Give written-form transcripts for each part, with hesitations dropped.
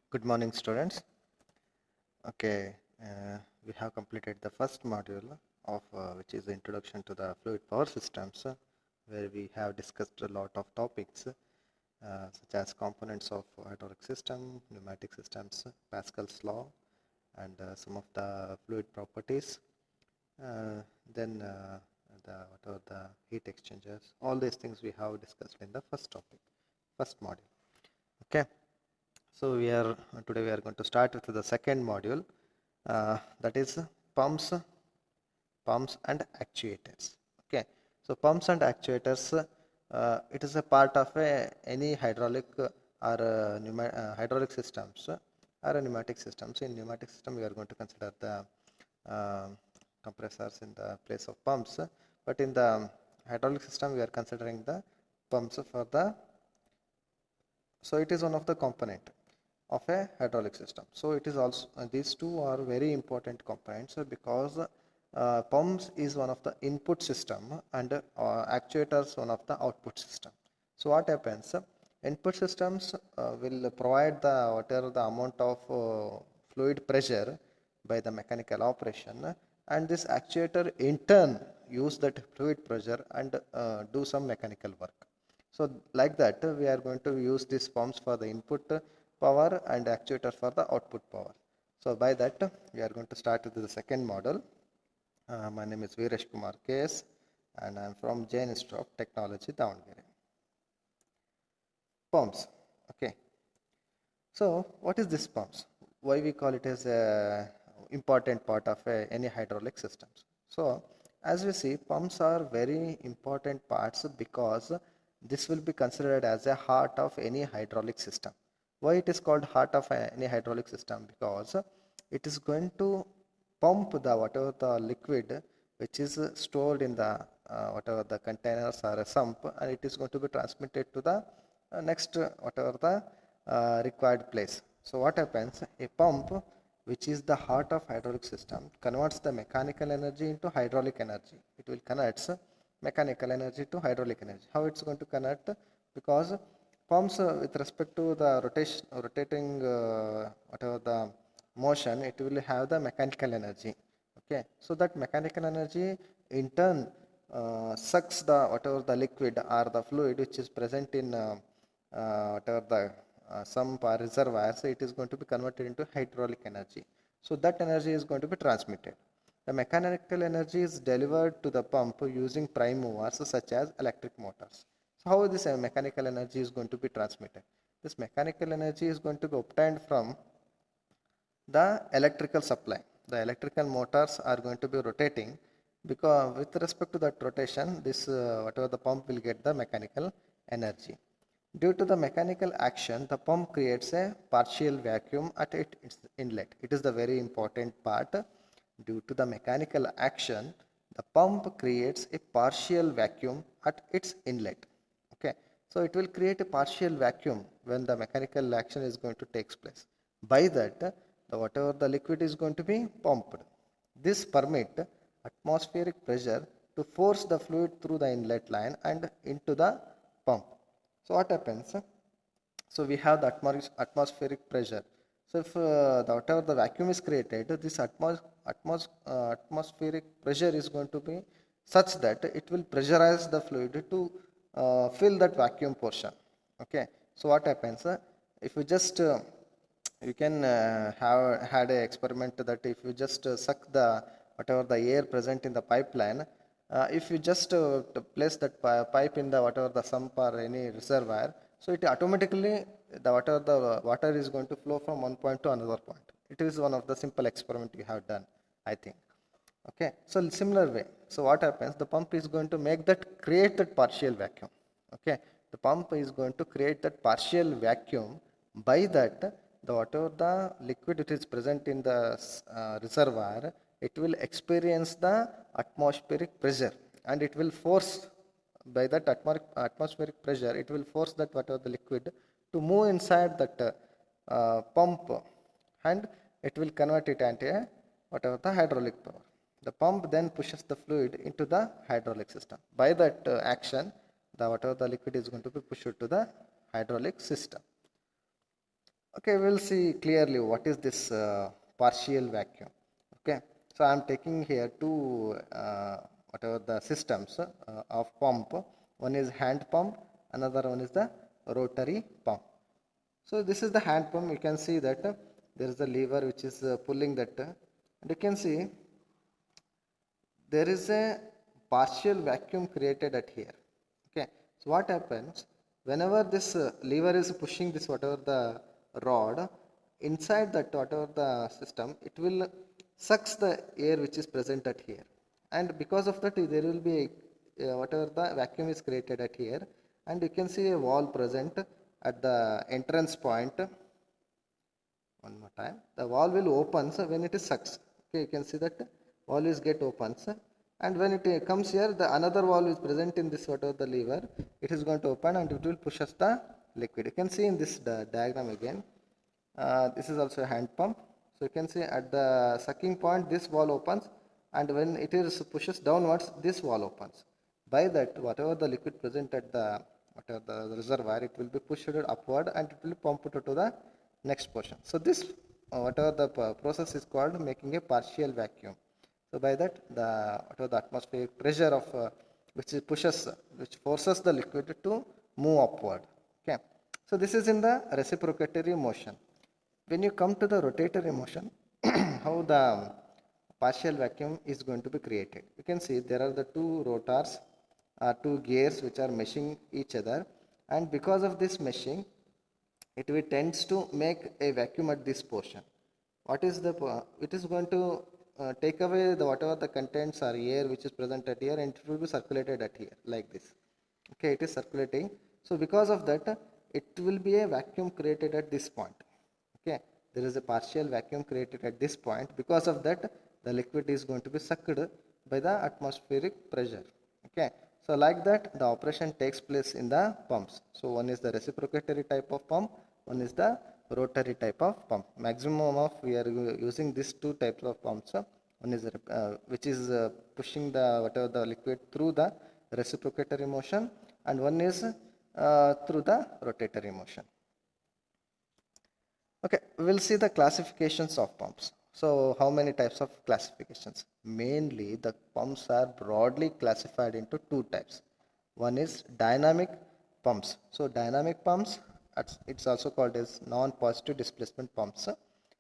Good morning, students. Okay, we have completed the first module of which is the introduction to the fluid power systems, where we have discussed a lot of topics such as components of hydraulic system, pneumatic systems, Pascal's law, and some of the fluid properties. Then what are the heat exchangers? All these things we have discussed in the first topic, first module. Okay. So today we are going to start with the second module, that is pumps and actuators. Okay, so pumps and actuators, it is a part of any hydraulic hydraulic systems or a pneumatic systems. In pneumatic system, we are going to consider the uh, compressors in the place of pumps, but in the hydraulic system, we are considering the pumps for the. So it is one of the component of a hydraulic system. So it is also these two are very important components because pumps is one of the input system and actuators one of the output system. So what happens? Input systems will provide the whatever the amount of fluid pressure by the mechanical operation, and this actuator in turn use that fluid pressure and do some mechanical work. So like that, we are going to use these pumps for the input power and actuator for the output power. So by that, we are going to start with the second model. My name is Veeresh Kumar KS, and I am from Jain Institute of Technology, Davangere. Pumps. Okay. So what is this pumps? Why we call it as a important part of any hydraulic systems? So as we see, pumps are very important parts because this will be considered as a heart of any hydraulic system. Why it is called heart of any hydraulic system? Because it is going to pump the whatever the liquid which is stored in the whatever the containers or a sump, and it is going to be transmitted to the next whatever the required place. So what happens? A pump, which is the heart of hydraulic system, converts the mechanical energy into hydraulic energy. It will connect mechanical energy to hydraulic energy. How it's going to connect? Because pumps with respect to the rotating whatever the motion, it will have the mechanical energy. Okay, so that mechanical energy in turn sucks the whatever the liquid or the fluid which is present in whatever the sump or reservoir, so it is going to be converted into hydraulic energy. So that energy is going to be transmitted. The mechanical energy is delivered to the pump using prime movers such as electric motors. So how this mechanical energy is going to be transmitted? This mechanical energy is going to be obtained from the electrical supply. The electrical motors are going to be rotating, because with respect to that rotation, this whatever the pump will get the mechanical energy. Due to the mechanical action, the pump creates a partial vacuum at its inlet. It is the very important part. Due to the mechanical action, the pump creates a partial vacuum at its inlet. Okay, so it will create a partial vacuum when the mechanical action is going to take place. By that, whatever the liquid is going to be pumped. This permit atmospheric pressure to force the fluid through the inlet line and into the pump. So what happens? So we have the atmospheric pressure. So if whatever the vacuum is created, this atmospheric pressure is going to be such that it will pressurize the fluid to fill that vacuum portion. Okay. So what happens? If you just you can have had an experiment that if you just suck the whatever the air present in the pipeline, if you just place that pipe in the whatever the sump or any reservoir, so it automatically the water is going to flow from one point to another point. It is one of the simple experiment you have done, I think. Okay, so similar way. So what happens? The pump is going to create that partial vacuum. Okay, the pump is going to create that partial vacuum. By that, the whatever the liquid it is present in the reservoir, it will experience the atmospheric pressure, and it will force by that atmospheric pressure, it will force that whatever the liquid to move inside that pump, and it will convert it into a whatever the hydraulic power. The pump then pushes the fluid into the hydraulic system. By that action, the whatever the liquid is going to be pushed to the hydraulic system. Okay, we'll see clearly what is this partial vacuum. Okay, so I'm taking here two whatever the systems of pump. One is hand pump, another one is the rotary pump. So this is the hand pump. You can see that there is a lever which is pulling that, and you can see there is a partial vacuum created at here. Okay, so what happens whenever this lever is pushing this whatever the rod inside that whatever the system, it will sucks the air which is present at here, and because of that there will be whatever the vacuum is created at here, and you can see a wall present at the entrance point. One more time, the valve will open when it is sucks. Okay, you can see that valve is get opens, and when it comes here, the another valve is present in this whatever the lever, it is going to open and it will push us the liquid. You can see in this diagram again, this is also a hand pump. So you can see at the sucking point this valve opens, and when it is pushes downwards, this valve opens. By that, whatever the liquid present at the whatever the reservoir, it will be pushed upward and it will be pumped to the next portion. So this whatever the process is called making a partial vacuum. So by that, the whatever the atmospheric pressure of which pushes, which forces the liquid to move upward. Okay, so this is in the reciprocatory motion. When you come to the rotatory motion, how the partial vacuum is going to be created. You can see there are the two rotors, two gears which are meshing each other, and because of this meshing, it will tends to make a vacuum at this portion. What is the it is going to take away the whatever the contents are air which is present at here, and it will be circulated at here like this. Okay, it is circulating. So because of that, it will be a vacuum created at this point. Okay, there is a partial vacuum created at this point. Because of that, the liquid is going to be sucked by the atmospheric pressure. Okay, so like that, the operation takes place in the pumps. So one is the reciprocatory type of pump, one is the rotary type of pump. Maximum of we are using these two types of pumps. One is which is pushing the whatever the liquid through the reciprocatory motion, and one is through the rotatory motion. Okay, we'll see the classifications of pumps. So how many types of classifications? Mainly the pumps are broadly classified into two types. One is dynamic pumps. So dynamic pumps, it's also called as non-positive displacement pumps.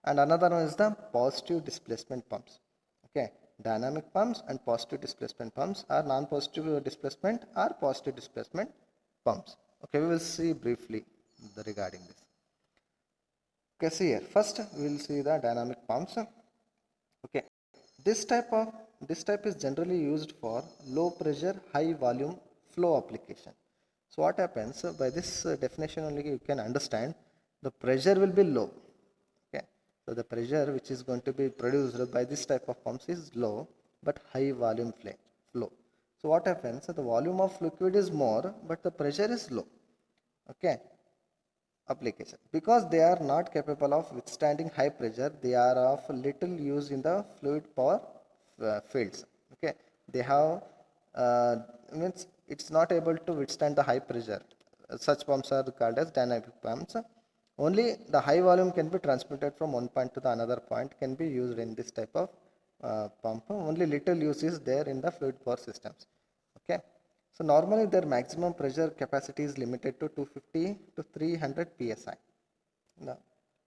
And another one is the positive displacement pumps. Okay, dynamic pumps and positive displacement pumps are non-positive displacement or positive displacement pumps. Okay, we will see briefly regarding this. Okay, see here. First, we will see the dynamic pumps. Okay, this type is generally used for low pressure, high volume flow application. So what happens by this definition only you can understand the pressure will be low. Okay, so the pressure which is going to be produced by this type of pumps is low but high volume flow. So what happens? So the volume of liquid is more but the pressure is low. Okay, application, because they are not capable of withstanding high pressure, they are of little use in the fluid power fields. Okay, they have means it's not able to withstand the high pressure. Such pumps are called as dynamic pumps. Only the high volume can be transmitted from one point to the another point, can be used in this type of pump. Only little use is there in the fluid power systems. Okay, so normally their maximum pressure capacity is limited to 250 to 300 psi. The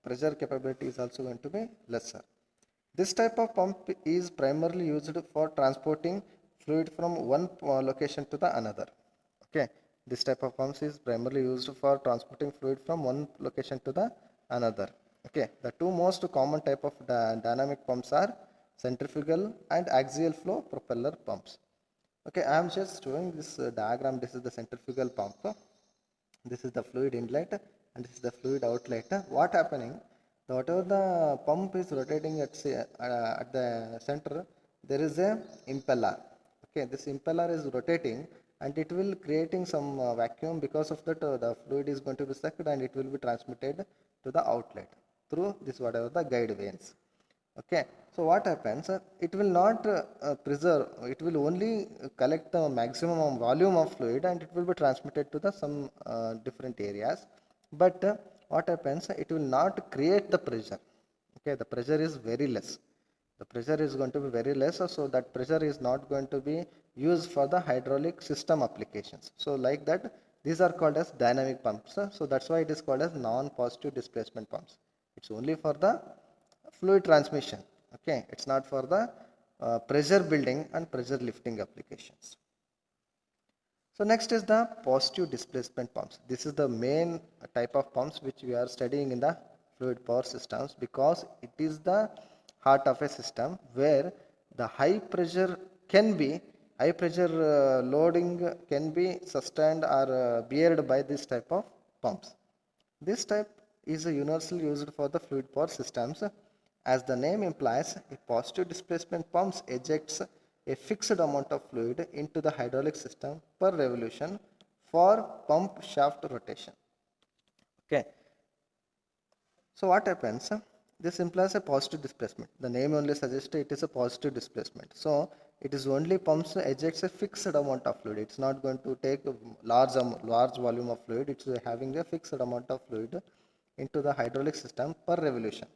pressure capability is also going to be lesser. This type of pump is primarily used for transporting fluid from one location to the another. Okay, this type of pumps is primarily used for transporting fluid from one location to the another. Okay, the two most common type of dynamic pumps are centrifugal and axial flow propeller pumps. Okay, I am just showing this diagram. This is the centrifugal pump. This is the fluid inlet and this is the fluid outlet. What happening? Whatever the pump is rotating at the center, there is a impeller. Okay, this impeller is rotating and it will creating some vacuum. Because of that, the fluid is going to be sucked and it will be transmitted to the outlet through this whatever the guide vanes. Okay, so what happens? It will not preserve. It will only collect the maximum volume of fluid and it will be transmitted to the some different areas. But what happens, it will not create the pressure. Okay, the pressure is very less. The pressure is going to be very less, so that pressure is not going to be used for the hydraulic system applications. So like that, these are called as dynamic pumps. So that's why it is called as non-positive displacement pumps. It's only for the fluid transmission. Okay, it's not for the pressure building and pressure lifting applications. So next is the positive displacement pumps. This is the main type of pumps which we are studying in the fluid power systems, because it is the heart of a system where the high pressure loading can be sustained or beared by this type of pumps. This type is a universal used for the fluid power systems. As the name implies, a positive displacement pumps ejects a fixed amount of fluid into the hydraulic system per revolution for pump shaft rotation. Okay. So what happens? This implies a positive displacement. The name only suggests it is a positive displacement. So it is only pumps ejects a fixed amount of fluid. It's not going to take a large volume of fluid. It's having a fixed amount of fluid into the hydraulic system per revolution.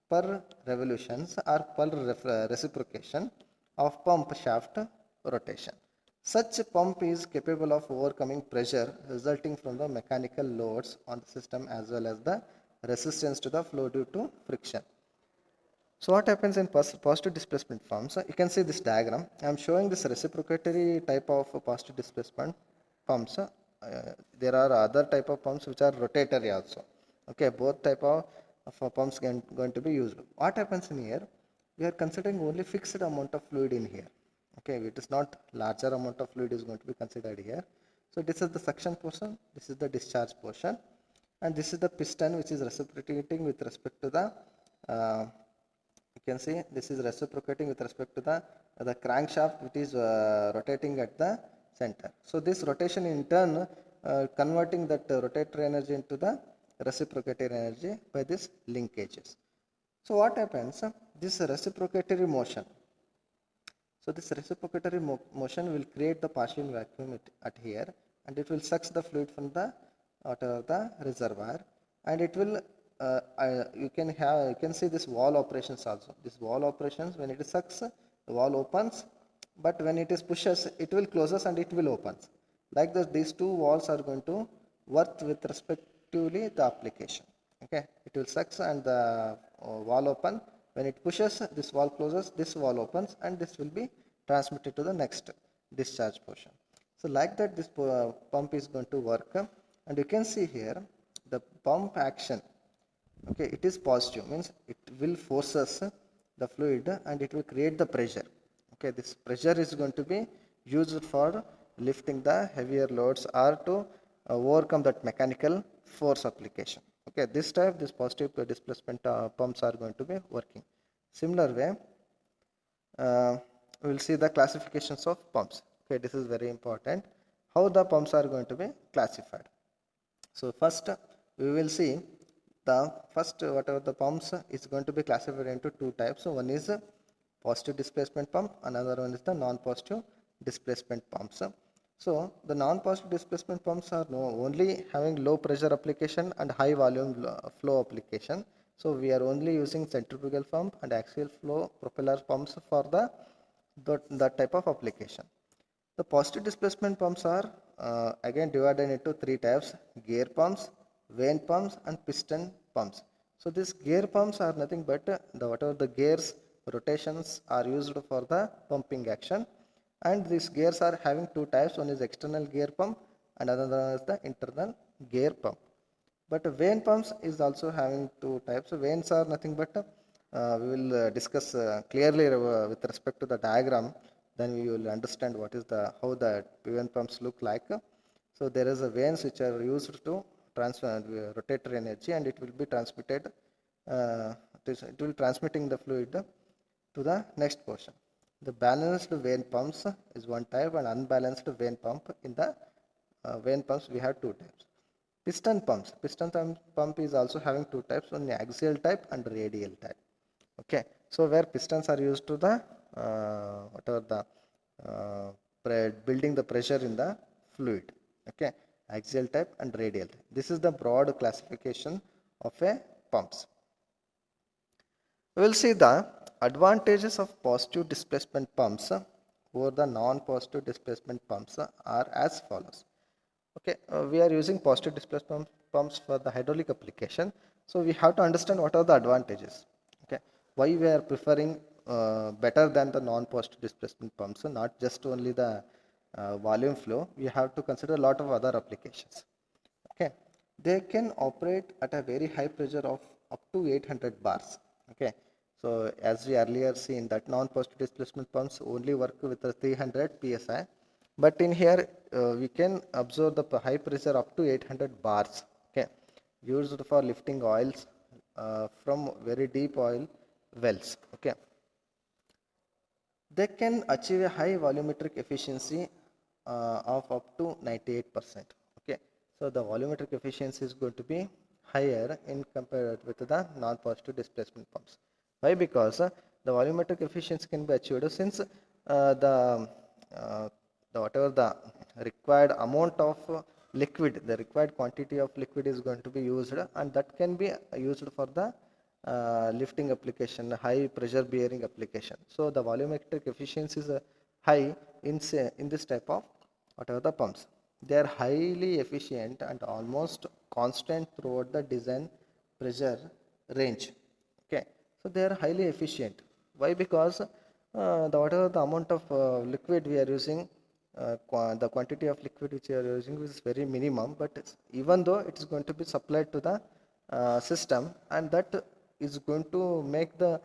Per revolutions or per reciprocation of pump shaft rotation. Such a pump is capable of overcoming pressure resulting from the mechanical loads on the system as well as the resistance to the flow due to friction. So what happens in positive displacement pumps? You can see this diagram. I am showing this reciprocatory type of positive displacement pumps. There are other type of pumps which are rotatory also. Okay, both type of pumps going to be used. What happens in here? We are considering only fixed amount of fluid in here. Okay, it is not larger amount of fluid is going to be considered here. So this is the suction portion, this is the discharge portion, and this is the piston which is reciprocating with respect to the you can see this is reciprocating with respect to the crankshaft which is rotating at the center. So this rotation in turn converting that rotatory energy into the reciprocatory energy by these linkages. So what happens? This reciprocatory motion. So this reciprocatory motion will create the Paschen vacuum at here, and it will suck the fluid from the reservoir, and it will you can see this wall operations also. This wall operations, when it sucks, the wall opens, but when it is pushes, it will closes and it will opens. Like this, these two walls are going to work with respectively the application. Okay, it will sucks and the wall open. When it pushes, this wall closes, this wall opens, and this will be transmitted to the next discharge portion. So like that, this pump is going to work, and you can see here the pump action. Okay, it is positive, means it will forces the fluid and it will create the pressure. Okay, this pressure is going to be used for lifting the heavier loads or to overcome that mechanical force application. Okay, this positive displacement pumps are going to be working. Similar way, we will see the classifications of pumps. Okay, this is very important. How the pumps are going to be classified. So first, we will see the first whatever the pumps is going to be classified into two types. So one is a positive displacement pump, another one is the non-positive displacement pumps. So the non-positive displacement pumps are only having low pressure application and high volume flow application. So we are only using centrifugal pump and axial flow propeller pumps for that type of application. The positive displacement pumps are again divided into three types: gear pumps, vane pumps, and piston pumps. So these gear pumps are nothing but whatever the gears rotations are used for the pumping action, and these gears are having two types. One is external gear pump and another is the internal gear pump. But vane pumps is also having two types. Vanes are nothing but we will discuss clearly with respect to the diagram. Then we will understand what is how the vane pumps look like. So there is a vanes which are used to transfer rotatory energy, and it will be transmitted. It will transmitting the fluid to the next portion. The balanced vane pumps is one type, and unbalanced vane pump. In the vane pumps, we have two types. Piston pumps. Pump is also having two types, one axial type and radial type. Okay, so where pistons are used to the whatever the building the pressure in the fluid. Okay, axial type and radial type. This is the broad classification of a pumps. We will see the advantages of positive displacement pumps over the non-positive displacement pumps are as follows. Okay, we are using positive displacement pumps for the hydraulic application. So we have to understand what are the advantages. Okay, why we are preferring better than the non-positive displacement pumps, not just only the volume flow. We have to consider a lot of other applications. Okay, they can operate at a very high pressure of up to 800 bars. Okay, so as we earlier seen that non-positive displacement pumps only work with the 300 psi, but in here we can observe the high pressure up to 800 bars. Okay, used for lifting oils from very deep oil wells. Okay, they can achieve a high volumetric efficiency of up to 98%. Okay, so the volumetric efficiency is going to be higher in compared with the non-positive displacement pumps. Why? Because the volumetric efficiency can be achieved since uh, the whatever the required amount of liquid, the required quantity of liquid is going to be used, and that can be used for the lifting application, high pressure bearing application. So the volumetric efficiency is high in this type of whatever the pumps. They are highly efficient and almost constant throughout the design pressure range. Okay, so they are highly efficient. Why? Because whatever the amount of liquid we are using, the quantity of liquid which we are using is very minimum, but even though it is going to be supplied to the system, and that is going to make the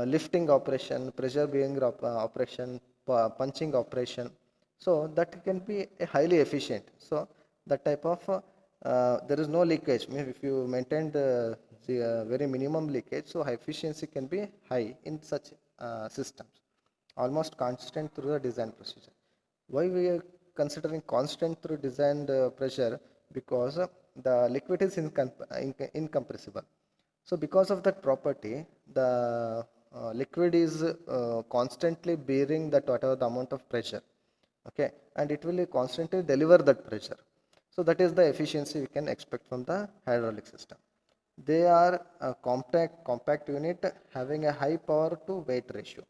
lifting operation, pressure bearing operation, punching operation, so that can be a highly efficient. So that type of there is no leakage. Maybe if you maintain the very minimum leakage, so high efficiency can be high in such systems, almost constant through the design procedure. Why we are considering constant through designed pressure? Because the liquid is incompressible. So because of that property, the liquid is constantly bearing that whatever the amount of pressure. Okay, and it will constantly deliver that pressure. So that is the efficiency we can expect from the hydraulic system. They are a compact unit having a high power to weight ratio.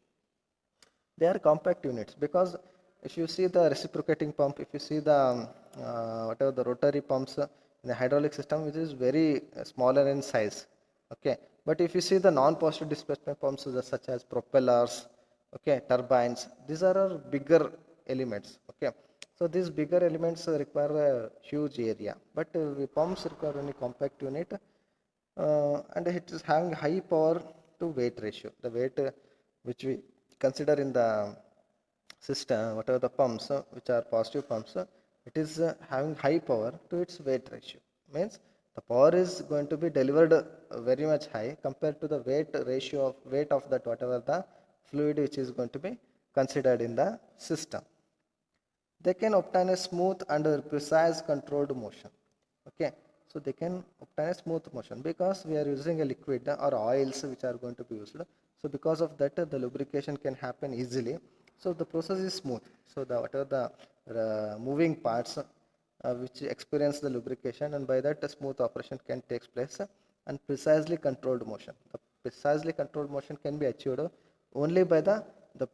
They are compact units because if you see the reciprocating pump, if you see the whatever the rotary pumps in the hydraulic system, which is very smaller in size. Okay, but if you see the non-positive displacement pumps such as propellers, okay, turbines, these are our bigger elements. Okay, so these bigger elements require a huge area, but pumps require only compact unit, and it is having high power to weight ratio. The weight which we consider in the system, whatever the pumps which are positive pumps, it is having high power to its weight ratio. Means the power is going to be delivered very much high compared to the weight ratio of weight of that whatever the fluid which is going to be considered in the system. They can obtain a smooth and precise controlled motion. Okay, so they can obtain a smooth motion because we are using a liquid or oils which are going to be used. So because of that, the lubrication can happen easily. So the process is smooth. So the whatever the moving parts which experience the lubrication, and by that a smooth operation can take place, and precisely controlled motion. The precisely controlled motion can be achieved only by the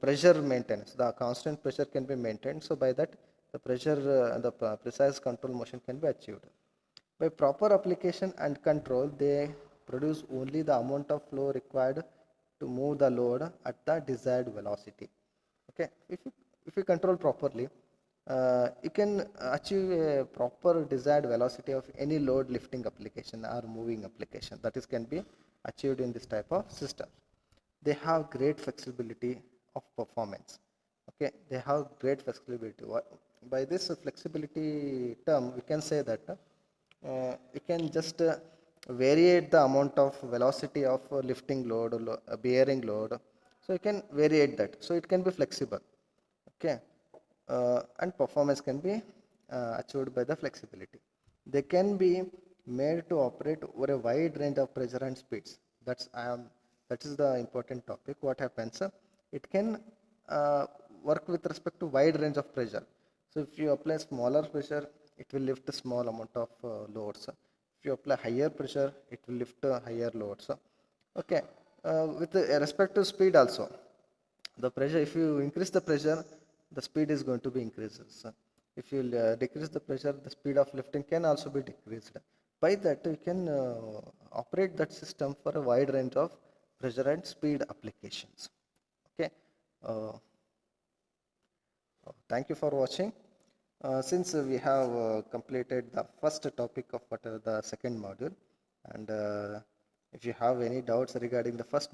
pressure maintenance. The constant pressure can be maintained. So by that the pressure the precise control motion can be achieved. By proper application and control, they produce only the amount of flow required to move the load at the desired velocity. Okay, if you control properly, you can achieve a proper desired velocity of any load lifting application or moving application. That is can be achieved in this type of system. They have great flexibility of performance. Okay, they have great flexibility. By this flexibility term, we can say that you can just variate the amount of velocity of lifting load, bearing load. So you can variate that. So it can be flexible. Okay, and performance can be achieved by the flexibility. They can be made to operate over a wide range of pressure and speeds. That is the important topic. What happens? It can work with respect to wide range of pressure. So if you apply smaller pressure, it will lift a small amount of loads. If you apply higher pressure, it will lift higher loads. Okay, with respect to speed also, the pressure, if you increase the pressure, the speed is going to be increases. If you decrease the pressure, the speed of lifting can also be decreased. By that, you can operate that system for a wide range of pressure and speed applications. Okay. Uh, Thank you for watching. Since we have completed the first topic of the second module, and if you have any doubts regarding the first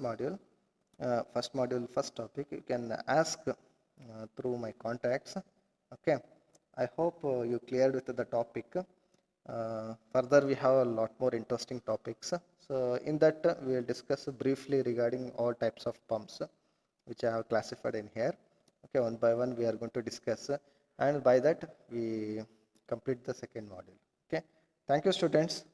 topic, you can ask through my contacts. Okay, I hope you cleared with the topic. Further, we have a lot more interesting topics. So, in that, we will discuss briefly regarding all types of pumps, which I have classified in here. Okay, one by one, we are going to discuss, and by that, we complete the second module. Okay, thank you, students.